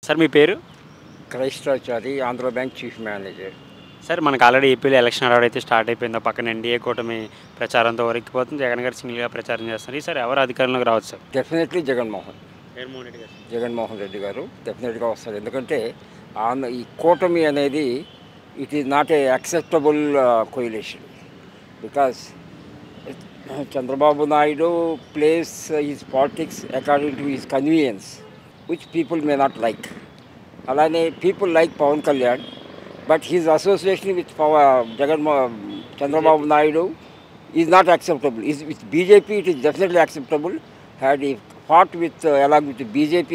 Sir మీ పేరు? క్రైస్తవాచారి Andhra bank chief manager. Sir మనకు ఆల్రెడీ ఏపీలో ఎలక్షన్ హడావుడి స్టార్ట్ అయిపోయింది. పక్కన ఎన్డీఏ కూటమి ప్రచారంతో ఉరికిపోతుంది. జగన్ గారు సింగిల్‌గా ప్రచారం చేస్తున్నారు. ఈసారి ఎవరు అధికారంలోకి రావచ్చు సార్? డెఫినెట్లీ జగన్మోహన్ జగన్మోహన్ రెడ్డి గారు. జగన్మోహన్ రెడ్డి గారు డెఫినెట్గా వస్తారు. ఎందుకంటే ఈ కూటమి అనేది it is not a acceptable coalition because Chandrababu Naidu plays his politics according to his convenience which people may not like. అలానే people like Pawan Kalyan, but his association with Chandrababu Naidu is not acceptable. With BJP, it is definitely acceptable. Had he fought with along with the BJP,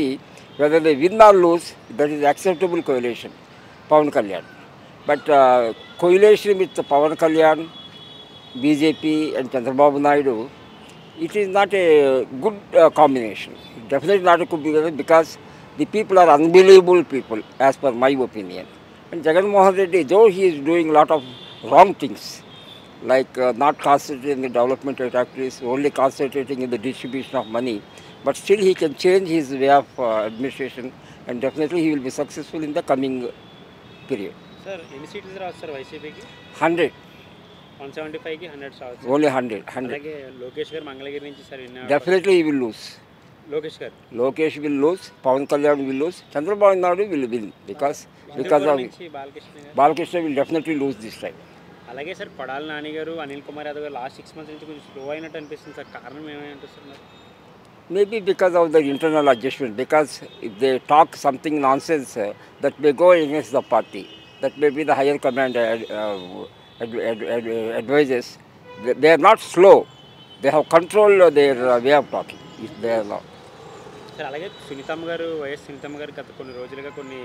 whether they win or lose, that is acceptable coalition. Pawan Kalyan, but coalition with Pawan Kalyan, BJP and Chandrababu Naidu, it is not a good combination. Definitely not a good combination because the people are unbelievable people, as per my opinion. And Jagan Mohan Reddy, though he is doing a lot of wrong things, like not concentrating in the development of activities, only concentrating in the distribution of money, but still he can change his way of administration, and definitely he will be successful in the coming period. Sir, any seats రావచ్చు sir వైసీపీకి? 100. 175కి 100 రావచ్చు. Only 100. అలాగే లోకేష్ గారు మంగళగిరి నుంచి sir విన్నారు. Definitely he will lose. Lokesh గారు. Lokesh will lose, Pawan Kalyan will lose, Chandrababu Naidu will win because of Balkrishna will definitely lose this time. అలాగే sir Kodali Nani గారు, అనిల్ కుమార్ యాదవ్ గారు లాస్ట్ 6 months నుంచి కొంచెం స్లో అయినట్టు అనిపిస్తుంది సార్. కారణం ఏమంటారు సార్ మరి? Maybe because of the internal adjustment, because if they talk something nonsense that may go against the party, that may be the higher command advises, they are not slow, they have controlled their way of talking, if they are not. Sir అలాగే సునీతమ్మ గారు, YS సునీతమ్మ గారు గత కొన్ని రోజులుగా కొన్ని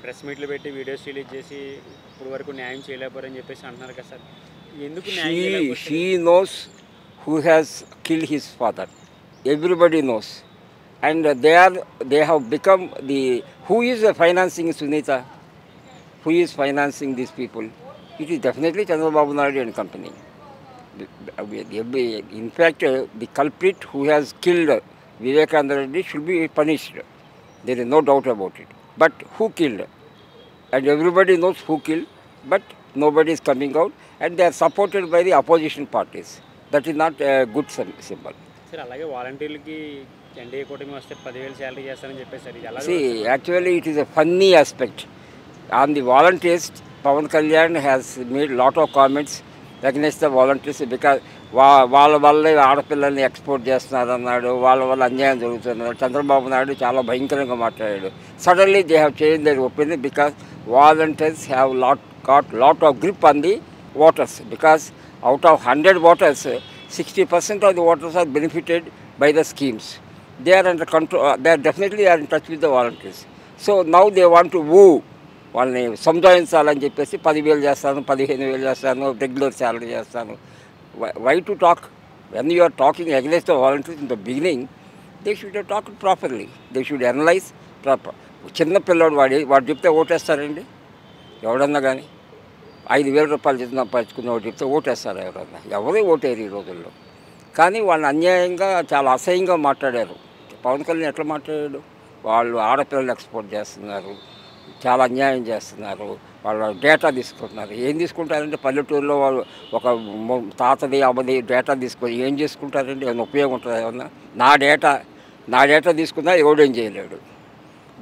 press మీట్లు పెట్టి వీడియోస్ రిలీజ్ చేసి ఇప్పుడు వరకు న్యాయం చేయలేకపోరని చెప్పేసి అంటున్నారు కదా సార్. ఎందుకు న్యాయం? She knows who has killed his father. Everybody knows, and they have become the who is financing Sunita, who is financing these people. It is definitely Chandrababu Naidu and company. In fact, the culprit who has killed Vivekananda Reddy should be punished. There is no doubt about it. But who killed? And everybody knows who killed, but nobody is coming out, and they are supported by the opposition parties. That is not a good symbol. Sir అలాగే వాలంటీర్లకి NDA కూటమి వస్తే 10,000 salary చేస్తారని చెప్పేసారు. ఇది ఎలా? See, actually it is a funny aspect. On the volunteers, Pawan Kalyan has made lot of comments against the volunteers because వాళ్ళ వల్లే ఆడపిల్లల్ని ఎక్స్పోర్ట్ చేస్తున్నారు అన్నాడు, వాళ్ళ వల్ల అన్యాయం జరుగుతున్నారు. చంద్రబాబు నాయుడు చాలా భయంకరంగా మాట్లాడాడు. Suddenly they have change their opinion because volunteers have got lot of grip on the voters, because out of 100 voters, 60% of the voters are benefited by the schemes. They are under control. They are definitely in touch with the volunteers. So now they want to woo. వాళ్ళని సంజాయించాలని చెప్పేసి 10,000 చేస్తాను, 15,000 చేస్తాను, regular salary చేస్తాను. Why to talk? When you are talking against the volunteers in the beginning, they should have talked properly. They should analyze proper. చిన్న పిల్లవాడు వాడు చెప్తే ఓటేస్తారండి ఎవడన్నా కానీ? 5,000 రూపాయలు చేసి సంపాదించుకున్న వాడు చెప్తే ఓటేస్తారు ఎవరన్నా? ఎవరే ఓటేరు ఈ రోజుల్లో. కానీ వాళ్ళని అన్యాయంగా చాలా అసహ్యంగా మాట్లాడారు. పవన్ కళ్యాణ్ ఎట్లా మాట్లాడాడు? వాళ్ళు ఆడపిల్లలు ఎక్స్పోర్ట్ చేస్తున్నారు, చాలా అన్యాయం చేస్తున్నారు, వాళ్ళ డేటా తీసుకుంటున్నారు. ఏం తీసుకుంటారంటే పల్లెటూరులో వాళ్ళు ఒక తాతది అమ్మది డేటా తీసుకొని ఏం చేసుకుంటారండి? ఏమైనా ఉపయోగం ఉంటుంది ఏమన్నా? నా డేటా తీసుకున్నా ఎవడేం చేయలేడు.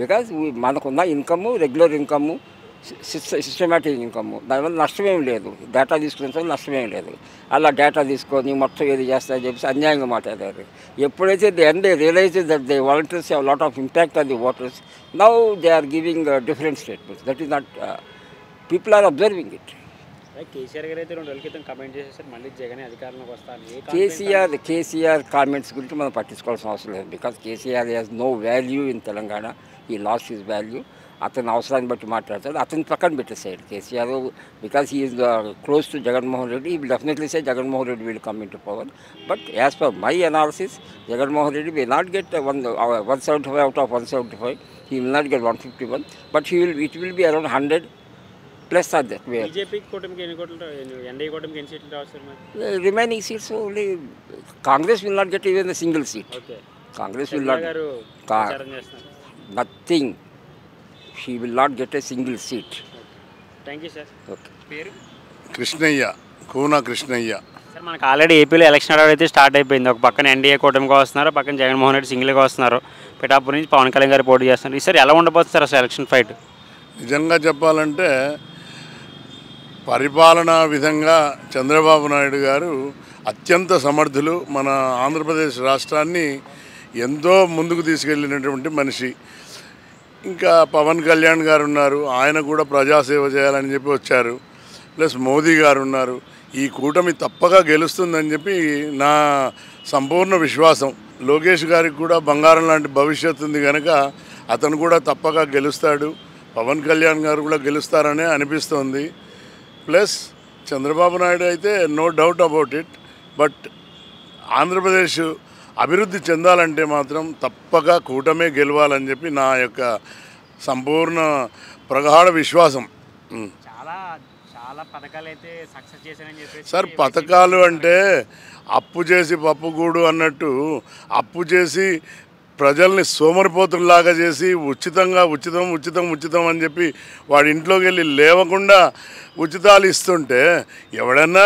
బికాజ్ మనకున్న income regular income, systematic income, దానివల్ల నష్టమేం లేదు. డేటా తీసుకునే నష్టమేం లేదు. అలా డేటా తీసుకొని మొత్తం ఏది చేస్తారని చెప్పేసి అన్యాయంగా మాట్లాడారు. ఎప్పుడైతే they realize that they volunteers have lot of impact on the voters, now they are giving different statements. That is not, people are observing it. KCR గారు అయితే 2 రోజుల క్రితం కమెంట్ చేసేసారు మళ్ళీ జగన్ అధికారంలోకి వస్తారు. కేసీఆర్ కామెంట్స్ గురించి మనం పట్టించుకోవాల్సిన అవసరం లేదు. Because KCR has no value in Telangana. ఈ లాస్ట్ హిస్ వాల్యూ. అతను అవసరాన్ని బట్టి మాట్లాడతాడు. అతని పక్కన పెట్టేసాడు KCR. Because he is close to Jaganmohan Reddy. He will definitely say Jaganmohan Reddy will come in to power. But as per my analysis, Jaganmohan Reddy will not get 175 out of 175. He will not get 151. But it will be around 100 plus are there. BJP కూటమికి ఎన్ని కోట్లు, NDA కూటమికి ఎన్ని సీట్లు రావచ్చు sir? Remaining seats only, Congress will not get even a single seat. Okay. Congress will not. గారు ప్రచారం చేస్తున్నారు. Nothing. he will not get a single seat. Thank you sir. Okay. పేరు కృష్ణయ్య, కూన కృష్ణయ్య. సార్, మనకు ఆల్రెడీ ఏపీలో ఎలక్షన్ అడవి అయితే start అయిపోయింది. ఒక పక్కన ఎన్డీఏ కూటమిగా వస్తున్నారు, పక్కన జగన్మోహన్ రెడ్డి సింగిల్గా వస్తున్నారు. పిఠాపూర్ నుంచి పవన్ కళ్యాణ్ గారు పోటీ చేస్తున్నారు. ఈసారి ఎలా ఉండబోతుంది సార్ అసలు ఎలక్షన్ ఫైట్? నిజంగా చెప్పాలంటే పరిపాలనా విధంగా చంద్రబాబు నాయుడు గారు అత్యంత సమర్థులు. మన ఆంధ్రప్రదేశ్ రాష్ట్రాన్ని ఎంతో ముందుకు తీసుకెళ్ళినటువంటి మనిషి. ఇంకా పవన్ కళ్యాణ్ గారు ఉన్నారు, ఆయన కూడా ప్రజాసేవ చేయాలని చెప్పి వచ్చారు. ప్లస్ మోదీ గారు ఉన్నారు. ఈ కూటమి తప్పగా గెలుస్తుందని చెప్పి నా సంపూర్ణ విశ్వాసం. లోకేష్ గారికి కూడా బంగారం లాంటి భవిష్యత్తు ఉంది కనుక అతను కూడా తప్పగా గెలుస్తాడు. పవన్ కళ్యాణ్ గారు కూడా గెలుస్తారనే అనిపిస్తోంది. ప్లస్ చంద్రబాబు నాయుడు అయితే no doubt about it. But Andhra Pradesh అభివృద్ధి చెందాలంటే మాత్రం తప్పగా కూటమే గెలవాలని చెప్పి నా యొక్క సంపూర్ణ ప్రగాఢ విశ్వాసం. చాలా చాలా పథకాలు అయితే సక్సెస్ చేశారని చెప్పేసి సార్, పథకాలు అంటే అప్పు చేసి పప్పుగూడు అన్నట్టు అప్పు చేసి ప్రజల్ని సోమరిపోతుల్లాగా చేసి ఉచితంగా ఉచితం ఉచితం ఉచితం అని చెప్పి వాడి ఇంట్లోకి వెళ్ళి లేవకుండా ఉచితాలు ఇస్తుంటే ఎవడన్నా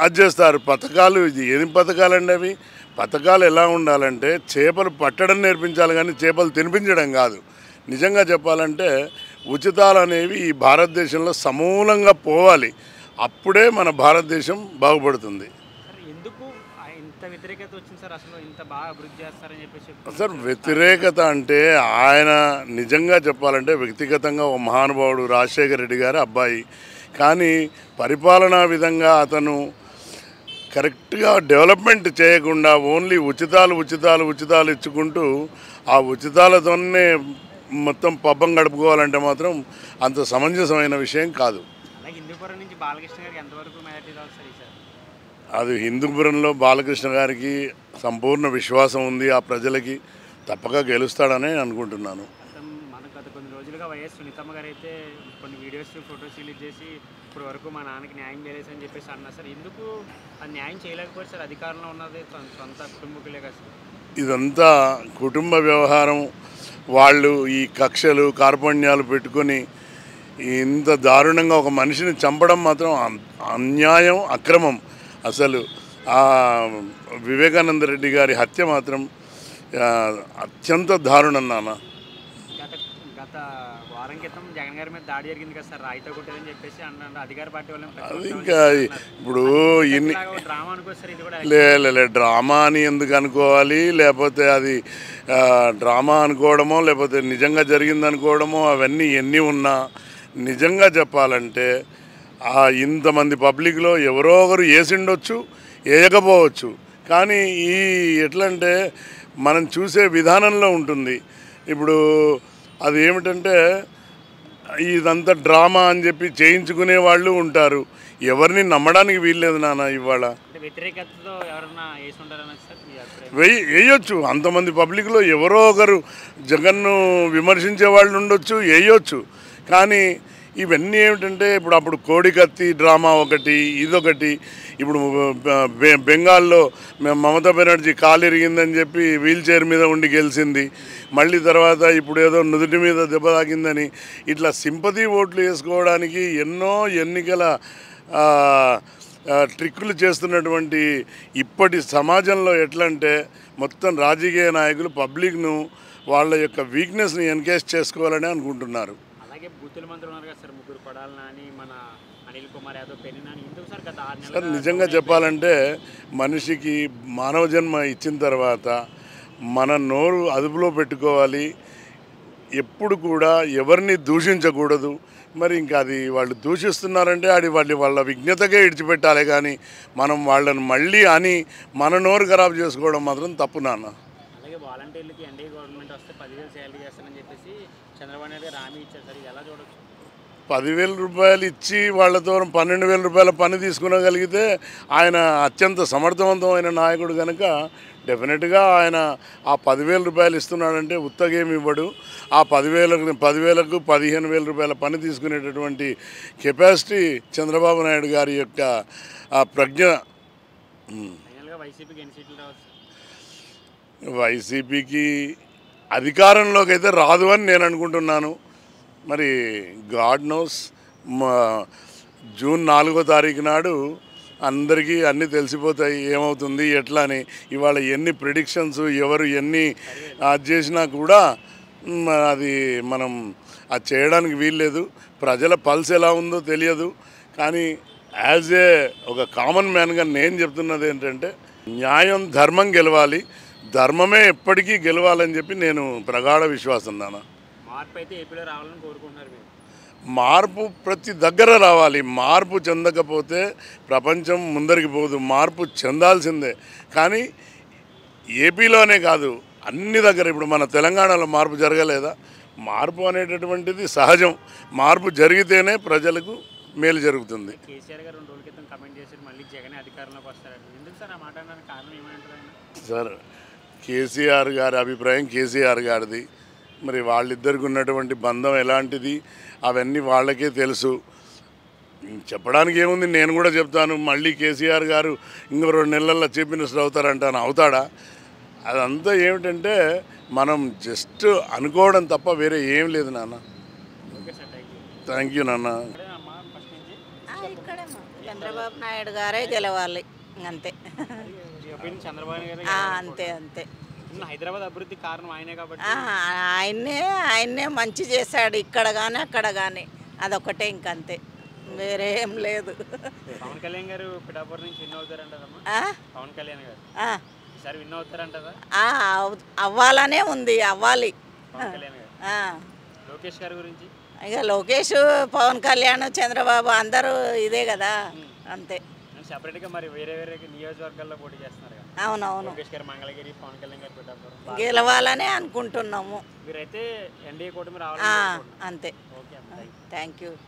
అది చేస్తారు. పథకాలు ఇది ఏం పథకాలండి అవి? పథకాలు ఎలా ఉండాలంటే చేపలు పట్టడం నేర్పించాలి కానీ చేపలు తినిపించడం కాదు. నిజంగా చెప్పాలంటే ఉచితాలు అనేవి ఈ భారతదేశంలో సమూలంగా పోవాలి. అప్పుడే మన భారతదేశం బాగుపడుతుంది. ఎందుకు ఇంత వ్యతిరేకత వచ్చింది సార్? అసలు ఇంత బాగా అభివృద్ధి చేస్తారని చెప్పేసి సార్, వ్యతిరేకత అంటే ఆయన నిజంగా చెప్పాలంటే వ్యక్తిగతంగా ఓ మహానుభావుడు రాజశేఖర రెడ్డి గారి అబ్బాయి. కానీ పరిపాలనా విధంగా అతను కరెక్ట్గా డెవలప్మెంట్ చేయకుండా ఓన్లీ ఉచితాలు ఉచితాలు ఉచితాలు ఇచ్చుకుంటూ ఆ ఉచితాలతోనే మొత్తం పబ్బం గడుపుకోవాలంటే మాత్రం అంత సమంజసమైన విషయం కాదు. హిందూపురం నుంచి బాలకృష్ణ గారికి ఎంతవరకు మెజారిటీ రావచ్చు సార్? అది హిందూపురంలో బాలకృష్ణ గారికి సంపూర్ణ విశ్వాసం ఉంది. ఆ ప్రజలకి తప్పక గెలుస్తాడని అనుకుంటున్నాను. మనకు గత కొన్ని రోజులుగా వైఎస్ సునీతమ్మ గారు అయితే కొన్ని వీడియోస్ ఫొటోస్ రిలీజ్ చేసి ఇప్పుడు వరకు మా నాన్నకి న్యాయం చేయలేదని చెప్పేసి అన్నారు సార్. ఎందుకు అది న్యాయం చేయలేకపోతే సార్? అధికారంలో ఉన్నది సొంత కుటుంబకులే కదా సార్. ఇదంతా కుటుంబ వ్యవహారం. వాళ్ళు ఈ కక్షలు కార్పణ్యాలు పెట్టుకొని ఇంత దారుణంగా ఒక మనిషిని చంపడం మాత్రం అన్యాయం, అక్రమం. అసలు ఆ వివేకానంద రెడ్డి గారి హత్య మాత్రం అత్యంత దారుణం నాన్న. గత వారం క్రితం జగన్ గారి మీద దాడి జరిగింది కదా సార్, రాయితో కొట్టేదని చెప్పేసి అన్నారు అధికార పార్టీ వాళ్ళు. అది ఇంకా ఇప్పుడు ఇన్ని డ్రామా అనుకో సార్ ఇది కూడా? లే డ్రామా అని ఎందుకు అనుకోవాలి? లేకపోతే అది డ్రామా అనుకోవడమో లేకపోతే నిజంగా జరిగింది అనుకోవడమో అవన్నీ ఎన్ని ఉన్నా నిజంగా చెప్పాలంటే ఇంతమంది పబ్లిక్లో ఎవరో ఒకరు వేసిండొచ్చు, వేయకపోవచ్చు. కానీ ఈ ఎట్లంటే మనం చూసే విధానంలో ఉంటుంది. ఇప్పుడు అది ఏమిటంటే ఇదంతా డ్రామా అని చెప్పి చేయించుకునే వాళ్ళు ఉంటారు. ఎవరిని నమ్మడానికి వీల్లేదు నాన్న. ఇవాళ వ్యతిరేకతతో ఎవరన్నా వేసుంటారని వేయొచ్చు. అంతమంది పబ్లిక్లో ఎవరో ఒకరు జగన్ను విమర్శించే వాళ్ళు ఉండొచ్చు, వేయొచ్చు. కానీ ఇవన్నీ ఏమిటంటే అప్పుడు కోడికత్తి డ్రామా ఒకటి, ఇదొకటి. ఇప్పుడు బెంగాల్లో మమతా బెనర్జీ కాలు ఇరిగిందని చెప్పి వీల్ చైర్ మీద ఉండి గెలిచింది. మళ్ళీ తర్వాత ఇప్పుడు ఏదో నుదుటి మీద దెబ్బ తాకిందని ఇట్లా సింపతి ఓట్లు వేసుకోవడానికి ఎన్నో ఎన్నికల ట్రిక్కులు చేస్తున్నటువంటి ఇప్పటి సమాజంలో ఎట్లంటే మొత్తం రాజకీయ నాయకులు పబ్లిక్ను వాళ్ళ యొక్క వీక్నెస్ని ఎన్కేజ్ చేసుకోవాలని అనుకుంటున్నారు. అలాగే బూతుల మంత్రులు ఉన్నారు కదా సార్, ముగ్గురు కొడాలి నాని, మన అనిల్ కుమార్ యాదవ్, పెన్ని నాని. ఎందుకు సార్ గత 6 నెలలు? సార్, నిజంగా చెప్పాలంటే మనిషికి మానవ జన్మ ఇచ్చిన తర్వాత మన నోరు అదుపులో పెట్టుకోవాలి. ఎప్పుడు కూడా ఎవరిని దూషించకూడదు. మరి ఇంకా అది వాళ్ళు దూషిస్తున్నారంటే వాళ్ళ విజ్ఞతకే ఇడిచిపెట్టాలి. కానీ మనం వాళ్ళని మళ్ళీ అని మన నోరు ఖరాబ్ చేసుకోవడం మాత్రం తప్పు నాన్న. అలాగే వాలంటీర్లకి ఎన్డీఏ గవర్నమెంట్ వస్తే 10,000 శాలరీ చేస్తానని చెప్పేసి చంద్రబాబు నాయుడు గారు హామీ ఇచ్చారు సార్, ఎలా చూడొచ్చు? 10,000 రూపాయలు ఇచ్చి వాళ్ళతో 12,000 రూపాయల పని తీసుకునగలిగితే ఆయన అత్యంత సమర్థవంతమైన నాయకుడు కనుక డెఫినెట్గా ఆయన ఆ 10,000 రూపాయలు ఇస్తున్నాడంటే ఉత్తగేమి ఇవ్వడు. ఆ 10,000కు 15,000 రూపాయల పని తీసుకునేటటువంటి కెపాసిటీ చంద్రబాబు నాయుడు గారి యొక్క ప్రజ్ఞ. వైసీపీకి ఎన్ని సీట్లు రావచ్చు? వైసీపీకి అధికారంలోకి అయితే రాదు అని నేను అనుకుంటున్నాను. మరి గాడ్ నోస్. జూన్ 4వ తారీఖు నాడు అందరికీ అన్నీ తెలిసిపోతాయి ఏమవుతుంది ఎట్లా అని. ఇవాళ ఎన్ని ప్రిడిక్షన్స్ ఎవరు ఎన్ని అది చేసినా కూడా అది మనం అది చేయడానికి వీల్లేదు. ప్రజల పల్స్ ఎలా ఉందో తెలియదు. కానీ యాజ్ ఏ ఒక కామన్ మ్యాన్గా నేను చెప్తున్నది ఏంటంటే న్యాయం ధర్మం గెలవాలి, ధర్మమే ఎప్పటికీ గెలవాలని చెప్పి నేను ప్రగాఢ విశ్వాసం నాన్న. మార్పు అయితే ఏపీలో రావాలని కోరుకుంటున్నారు మీరు? మార్పు ప్రతి దగ్గర రావాలి. మార్పు చెందకపోతే ప్రపంచం ముందరికి పోదు. మార్పు చెందాల్సిందే. కానీ ఏపీలోనే కాదు అన్ని దగ్గర. ఇప్పుడు మన తెలంగాణలో మార్పు జరగలేదా? మార్పు అనేటటువంటిది సహజం. మార్పు జరిగితేనే ప్రజలకు మేలు జరుగుతుంది. కేసీఆర్ గారు 2 రోజుల క్రితం కమెంట్ చేసి మళ్ళీ జగన్ అధికారంలోకి వస్తారండి. ఎందుకు సార్ ఆ మాట అనడానికి కారణం ఏమంటారు ఆయన? సార్ కేసీఆర్ గారి అభిప్రాయం కేసీఆర్ గారిది. మరి వాళ్ళిద్దరికి ఉన్నటువంటి బంధం ఎలాంటిది అవన్నీ వాళ్ళకే తెలుసు. చెప్పడానికి ఏముంది, నేను కూడా చెప్తాను. మళ్ళీ కేసీఆర్ గారు ఇంకో 2 నెలల్లో చీఫ్ మినిస్టర్ అవుతారంటాను. అవుతాడా? అదంతా ఏమిటంటే మనం జస్ట్ అనుకోవడం తప్ప వేరే ఏం లేదు నాన్న. ఓకే సార్, థ్యాంక్ యూ నాన్న. అమ్మా ఫస్ట్ నుంచి ఇక్కడేమో చంద్రబాబు నాయుడు గారే గెలవాలి అంతే. మీ ఒపీనియన్ చంద్రబాబు గారు అంతే అంతే. హైదరాబాద్ అభివృద్ధి కారణం ఆయనే కాబట్టి ఆయన్నే మంచి చేశాడు ఇక్కడ కానీ అక్కడ కానీ. అదొకటే ఇంకంతే, వేరే ఏం లేదు. పవన్ కళ్యాణ్ గారు పిఠాపురం నుంచి విన్ అవుతారంటదమ్మా? పవన్ కళ్యాణ్ గారు ఈసారి విన్ అవుతారంటదా? అవ్వాలనే ఉంది, అవ్వాలి. పవన్ కళ్యాణ్ గారు. లోకేష్ గారి గురించి? ఇక లోకేష్, పవన్ కళ్యాణ్, చంద్రబాబు అందరూ ఇదే కదా, అంతే. సెపరేట్గా మరి వేరే వేరే నియోజకవర్గాల్లో పోటీ చేస్తున్నారు కదా? అవునవును. లోకేష్ గారు మంగళగిరి, పవన్ కళ్యాణ్ గారు పిఠాపురం. గెలవాలనే అనుకుంటున్నాము. మీరైతే ఎన్డీఏ కూటమి రావాలి? అంతే. Okay, thank you.